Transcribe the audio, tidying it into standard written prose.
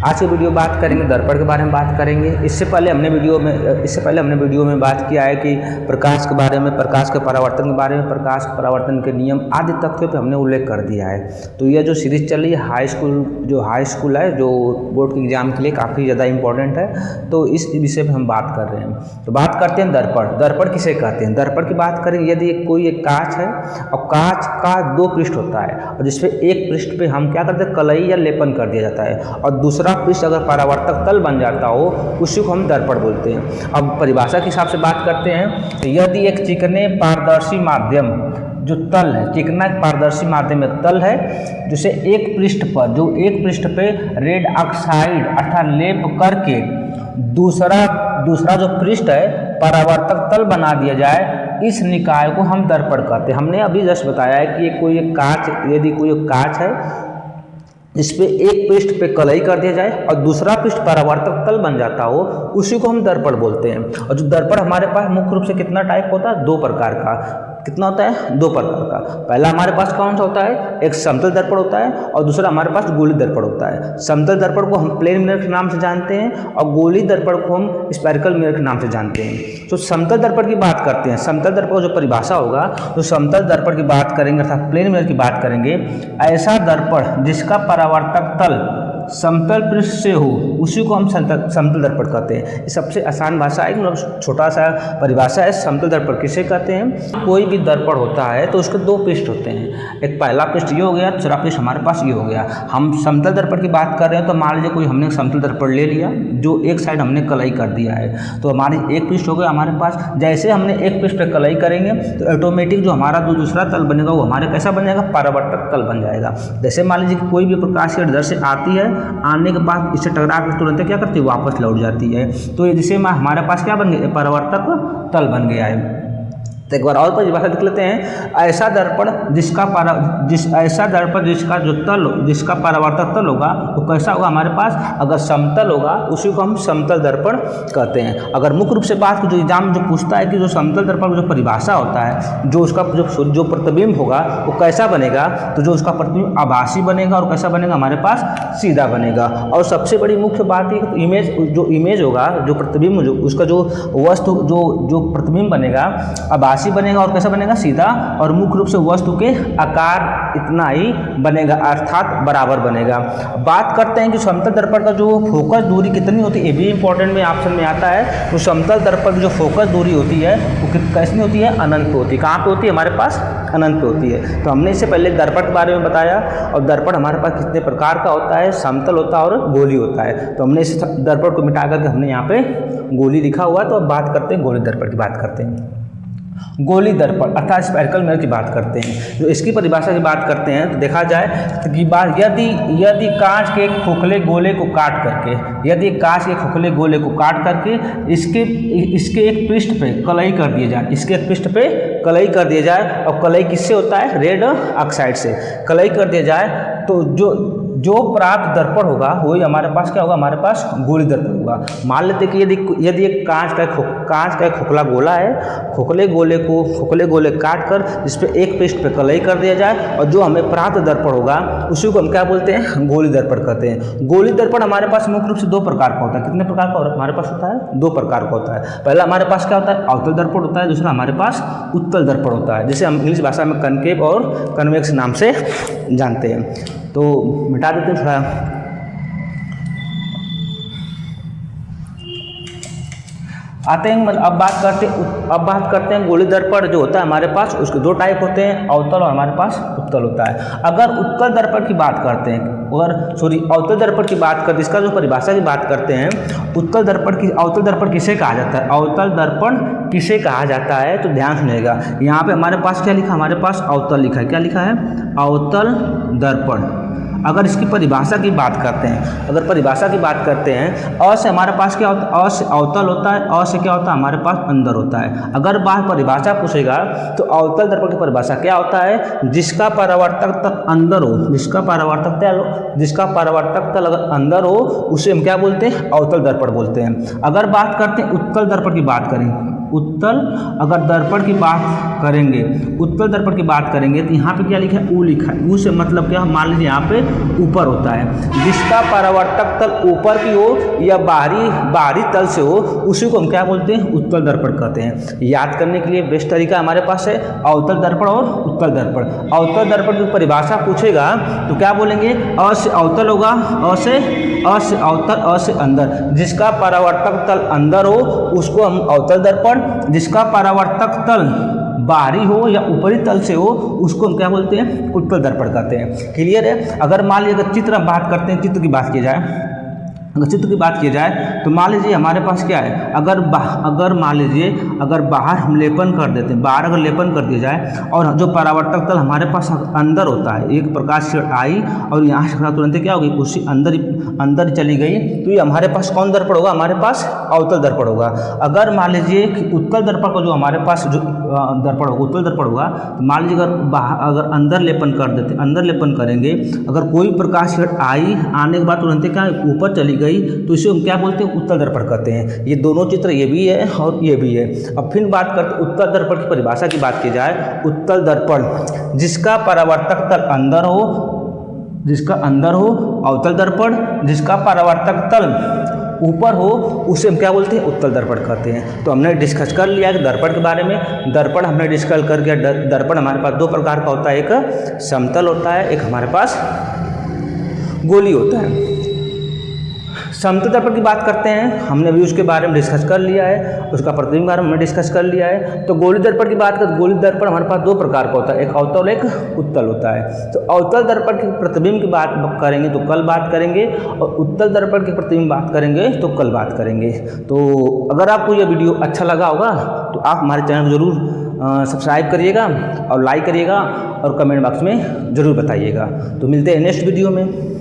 आज की वीडियो बात करेंगे दर्पण के बारे में बात करेंगे। इससे पहले हमने वीडियो में बात किया है कि प्रकाश के बारे में, प्रकाश के परावर्तन के बारे में, प्रकाश के परावर्तन के नियम आदि तथ्यों पे हमने उल्लेख कर दिया है। तो यह जो सीरीज चल रही है हाई स्कूल है, जो बोर्ड के एग्जाम के लिए काफ़ी ज़्यादा इंपॉर्टेंट है, तो इस विषय पर हम बात कर रहे हैं। तो बात करते हैं दर्पण। दर्पण किसे कहते हैं? दर्पण की बात करें यदि कोई एक कांच है और कांच का दो पृष्ठ होता है और जिसपे एक पृष्ठ पे हम क्या करते हैं, कलई या लेपन कर दिया जाता है और दूसरा पृष्ठ अगर परावर्तक तल बन जाता हो उसी को हम दर्पण बोलते हैं। अब परिभाषा के हिसाब से बात करते हैं। यदि एक चिकने पारदर्शी माध्यम जो तल है, चिकना पारदर्शी माध्यम में तल है, जिसे एक पृष्ठ पे रेड ऑक्साइड अर्थात लेप करके दूसरा जो पृष्ठ है परावर्तक तल बना दिया जाए, इस निकाय को हम दर्पण कहते हैं। हमने अभी जस्ट बताया है कि यदि कोई कांच है इस पे एक पृष्ठ पे कलई कर दिया जाए और दूसरा पृष्ठ परावर्तक तल बन जाता हो, उसी को हम दर्पण बोलते हैं। और जो दर्पण हमारे पास मुख्य रूप से कितना टाइप होता है? दो प्रकार का। कितना होता है? दो प्रकार का। पहला हमारे पास कौन सा होता है? एक समतल दर्पण होता है और दूसरा हमारे पास गोली दर्पण होता है। समतल दर्पण को हम प्लेन मिरर के नाम से जानते हैं और गोली दर्पण को हम स्फेरिकल मिरर के नाम से जानते हैं। तो समतल दर्पण की बात करते हैं। समतल दर्पण की जो परिभाषा होगा, तो समतल दर्पण की बात करेंगे अर्थात प्लेन मिरर की बात करेंगे, ऐसा दर्पण जिसका परावर्तक तल समतल पृष्ठ से हो उसी को हम समतल दर्पण कहते हैं। ये सबसे आसान भाषा है, मतलब छोटा सा परिभाषा है। समतल दर्पण किसे कहते हैं? कोई भी दर्पण होता है तो उसके दो पृष्ठ होते हैं, एक पहला पृष्ठ ये हो गया, दूसरा पृष्ठ हमारे पास ये हो गया। हम समतल दर्पण की बात कर रहे हैं तो मान लीजिए कोई हमने समतल दर्पण ले लिया जो एक साइड हमने कलई कर दिया है, तो हमारी एक पृष्ठ हो गया हमारे पास। जैसे हमने एक पृष्ठ पर कलई करेंगे तो ऑटोमेटिक जो हमारा दूसरा तल बनेगा वो हमारे कैसा बन जाएगा? परावर्तक तल बन जाएगा। जैसे मान लीजिए कि कोई भी प्रकाश की इधर से आती है, आने के बाद इससे टकरा कर तुरंत क्या करती है? वापस लौट जाती है। तो ये जिसे हमारे पास क्या बन गया? परावर्तक तल बन गया है। तो एक बार और परिभाषा देख लेते हैं। ऐसा दर्पण जिसका परावर्तक तल होगा वो कैसा होगा हमारे पास? अगर समतल होगा उसी को हम समतल दर्पण कहते हैं। अगर मुख्य रूप से बात जो एग्जाम जो पूछता है कि जो समतल दर्पण जो परिभाषा होता है, जो उसका जो प्रतिबिंब होगा वो कैसा बनेगा, तो जो उसका प्रतिबिंब आभासी बनेगा और कैसा बनेगा? हमारे पास सीधा बनेगा। और सबसे बड़ी मुख्य बात है इमेज होगा, जो प्रतिबिंब उसका जो वस्तु जो प्रतिबिंब बनेगा आभासी बनेगा और कैसा बनेगा? सीधा। और मुख्य रूप से वस्तु के आकार इतना ही बनेगा अर्थात बराबर बनेगा। बात करते हैं कि समतल दर्पण का जो फोकस दूरी कितनी होती है, ये भी इंपॉर्टेंट में ऑप्शन में आता है। तो समतल दर्पण की जो फोकस दूरी होती है वो कैसी होती है? अनंत पे होती है। कहाँ पे होती है? हमारे पास अनंत पे होती है। तो हमने इससे पहले दर्पण के बारे में बताया और दर्पण हमारे पास कितने प्रकार का होता है? समतल होता है और गोली होता है। तो हमने इस दर्पण को मिटा करके हमने यहाँ पे गोली लिखा हुआ है। तो अब बात करते हैं गोली दर्पण की बात करते हैं। गोली दर्पण अर्थात स्फेरिकल मिरर की बात करते हैं। जो इसकी परिभाषा की बात करते हैं तो देखा जाए कि यदि कांच के खोखले गोले को काट करके इसके एक पृष्ठ पे कलई कर दिया जाए, इसके एक पृष्ठ पे कलई कर दिया जाए और कलई किससे होता है? रेड ऑक्साइड से कलई कर दिया जाए, तो जो प्राप्त दर्पण होगा वही हमारे पास क्या होगा? हमारे पास गोली दर्पण होगा। मान लेते हैं कि यदि एक कांच का एक खोखला गोला है, खोखले गोले काट कर जिस पे एक पृष्ठ पे कलई कर दिया जाए और जो हमें प्राप्त दर्पण होगा उसी को हम क्या बोलते हैं? गोली दर्पण कहते हैं। गोली दर्पण हमारे पास मुख्य रूप से दो प्रकार का होता है। कितने प्रकार का हमारे पास होता है? दो प्रकार का होता है। पहला हमारे पास क्या होता है? अवतल दर्पण होता है, दूसरा हमारे पास उत्तल दर्पण होता है, जिसे हम इंग्लिश भाषा में कनकेव और कन्वेक्स नाम से जानते हैं। तो मिटा देते हैं थोड़ा। अब बात करते हैं गोली दर्पण जो होता है हमारे पास, उसके दो टाइप होते हैं, अवतल और हमारे पास उत्तल होता है। अगर उत्तल दर्पण की बात करते हैं अवतल दर्पण की बात करते हैं, इसका जो परिभाषा की बात करते हैं, अवतल दर्पण किसे कहा जाता है? अवतल दर्पण किसे कहा जाता है? तो ध्यान सुनिएगा। यहाँ पे हमारे पास क्या लिखा? हमारे पास अवतल लिखा है। क्या लिखा है? अवतल दर्पण। अगर इसकी परिभाषा की बात करते हैं, अ से हमारे पास क्या होता है? अ से अवतल होता है, अ से क्या होता है? हमारे पास अंदर होता है। अगर बात परिभाषा पूछेगा तो अवतल दर्पण की परिभाषा क्या होता है? जिसका परावर्तक तल अंदर हो, जिसका परावर्तक तल अगर अंदर हो उसे हम क्या बोलते हैं? अवतल दर्पण बोलते हैं। अगर बात करते हैं उत्तल दर्पण की बात करें उत्तल अगर दर्पण की बात करेंगे, उत्तल दर्पण की बात करेंगे तो यहाँ पे क्या लिखा है, ऊ लिखा है। ऊ से मतलब क्या, मान लीजिए यहाँ पे ऊपर होता है, जिसका परावर्तक तल ऊपर की हो या बाहरी तल से हो, उसी को हम क्या बोलते हैं, उत्तल दर्पण कहते हैं। याद करने के लिए बेस्ट तरीका हमारे पास है अवतल दर्पण और उत्तल दर्पण। अवतल दर्पण की परिभाषा पूछेगा तो क्या बोलेंगे, अ से अवतल होगा, अ से अवतल, अ से अंदर। जिसका परावर्तक तल अंदर हो उसको हम अवतल दर्पण, जिसका परावर्तक तल बाहरी हो या ऊपरी तल से हो उसको हम क्या बोलते हैं, उत्तल दर्पण कहते हैं। क्लियर है। अगर मान लीजिए अगर चित्र बात करते हैं, चित्र की बात की जाए, अगर चित्र की बात की जाए तो मान लीजिए हमारे पास क्या है, अगर मान लीजिए अगर बाहर हम लेपन कर देते हैं, बाहर अगर लेपन कर दिया जाए और जो परावर्तक तल हमारे पास अंदर होता है, एक प्रकाश से आई और यहाँ से तुरंत क्या होगी, उसी अंदर चली गई, तो ये हमारे पास कौन दर्पण होगा, हमारे पास अवतल दर्पण होगा। अगर मान लीजिए कि उत्तल दर्पण का जो हमारे पास जो दर्पण होगा, उत्तल दर्पण होगा, तो मान लीजिए अगर अंदर लेपन कर देते, अंदर लेपन करेंगे, अगर कोई प्रकाश आई, आने के बाद तुरंत क्या ऊपर चली गई, तो इसे हम क्या बोलते हैं, उत्तल दर्पण कहते हैं। ये दोनों चित्र ये भी है और ये भी है। अब फिर बात करते हैं उत्तल दर्पण की परिभाषा की बात की जाए, उत्तल दर्पण जिसका परावर्तक तल अंदर हो, जिसका अंदर हो अवतल दर्पण, जिसका परावर्तक तल ऊपर हो उसे हम क्या बोलते हैं, उत्तल दर्पण कहते हैं। तो हमने डिस्कस कर लिया कि दर्पण के बारे में। दर्पण हमने डिस्कस कर दिया। दर्पण हमारे पास दो प्रकार का होता है, एक समतल होता है, एक हमारे पास गोली होता है। समतल दर्पण की बात करते हैं, हमने भी उसके बारे में डिस्कस कर लिया है, उसका प्रतिबिंब के बारे में हमने डिस्कस कर लिया है। तो गोली दर्पण की बात करें, गोली दर्पण हमारे पास दो प्रकार का होता है, एक अवतल एक उत्तल होता है। तो अवतल दर्पण के प्रतिबिंब की बात करेंगे तो कल बात करेंगे, और उत्तल दर्पण के प्रतिबिंब बात करेंगे तो कल बात करेंगे। तो अगर आपको यह वीडियो अच्छा लगा होगा तो आप हमारे चैनल को ज़रूर सब्सक्राइब करिएगा और लाइक करिएगा और कमेंट बॉक्स में ज़रूर बताइएगा। तो मिलते हैं नेक्स्ट वीडियो में।